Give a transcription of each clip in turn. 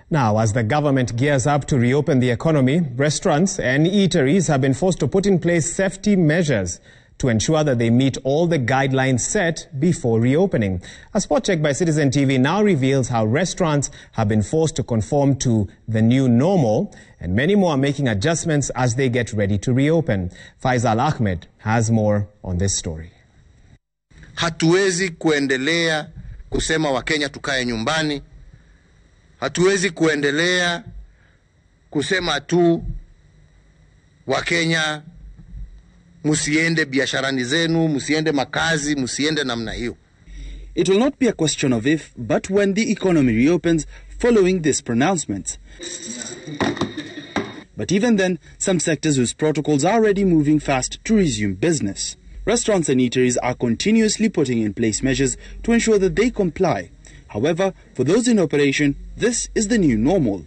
Now, as the government gears up to reopen the economy, restaurants and eateries have been forced to put in place safety measures to ensure that they meet all the guidelines set before reopening. A spot check by Citizen TV now reveals how restaurants have been forced to conform to the new normal, and many more are making adjustments as they get ready to reopen. Faizal Ahmed has more on this story. Hatuwezi kuendelea kusema Wakenya tukae nyumbani. Hatuwezi kuendelea kusema tu Wakenya musiende biasharani zenu, musiende makazi, musiende namna hiyo. It will not be a question of if, but when the economy reopens following this pronouncement. But even then, some sectors whose protocols are already moving fast to resume business. Restaurants and eateries are continuously putting in place measures to ensure that they comply. However, for those in operation, this is the new normal.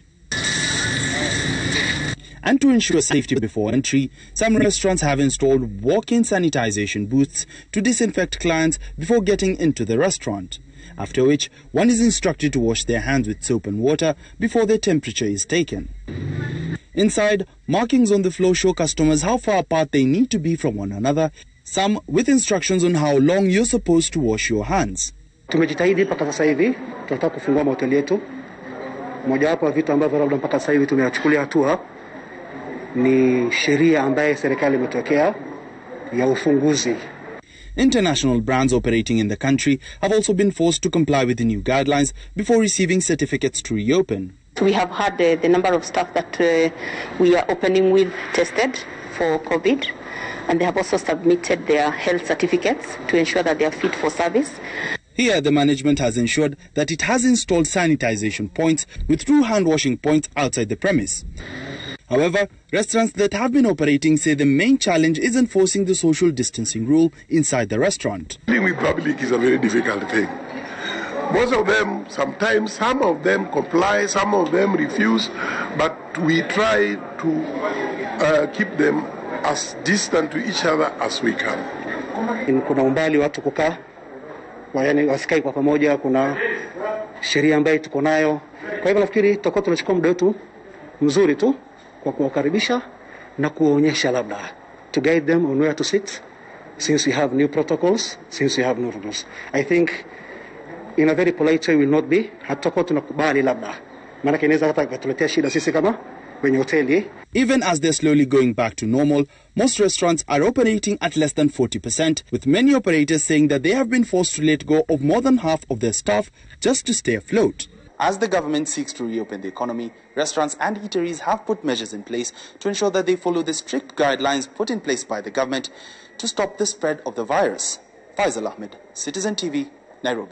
And to ensure safety before entry, some restaurants have installed walk-in sanitization booths to disinfect clients before getting into the restaurant, after which one is instructed to wash their hands with soap and water before their temperature is taken. Inside, markings on the floor show customers how far apart they need to be from one another, some with instructions on how long you're supposed to wash your hands. Tumejitahidi mpaka sasa hivi tunataka kufungua mahoteli yetu. Mojawapo ya vitu ambavyo labda mpaka sasa hivi tumechukulia hatua ni sheria ambayo serikali imetokea ya ufunguzi. International brands operating in the country have also been forced to comply with the new guidelines before receiving certificates to reopen. We have had the number of staff that we are opening with tested for COVID, and they have also submitted their health certificates to ensure that they are fit for service. Here, the management has ensured that it has installed sanitization points with 2 hand-washing points outside the premise. However, restaurants that have been operating say the main challenge is enforcing the social distancing rule inside the restaurant. Dealing with public is a very difficult thing. Most of them, sometimes some of them comply, some of them refuse, but we try to keep them as distant to each other as we can. Kuna umbali watu kukaa, yaani wasikai kwa pamoja, kuna sheria ambayo tuko nayo. Kwa hivyo nafikiri tutakuwa tunachukua muda wetu mzuri tu kwa kuwakaribisha na kuonyesha labda to guide them on where to sit, since we have new protocols, since we have new rules. I think in a very polite way will not be hatakuwa tunakubali labda maana inaweza hata kutuletea shida sisi kama kwenye hoteli. Even as they're slowly going back to normal, most restaurants are operating at less than 40%, with many operators saying that they have been forced to let go of more than half of their staff just to stay afloat. As the government seeks to reopen the economy, restaurants and eateries have put measures in place to ensure that they follow the strict guidelines put in place by the government to stop the spread of the virus. Faizal Ahmed, Citizen TV, Nairobi.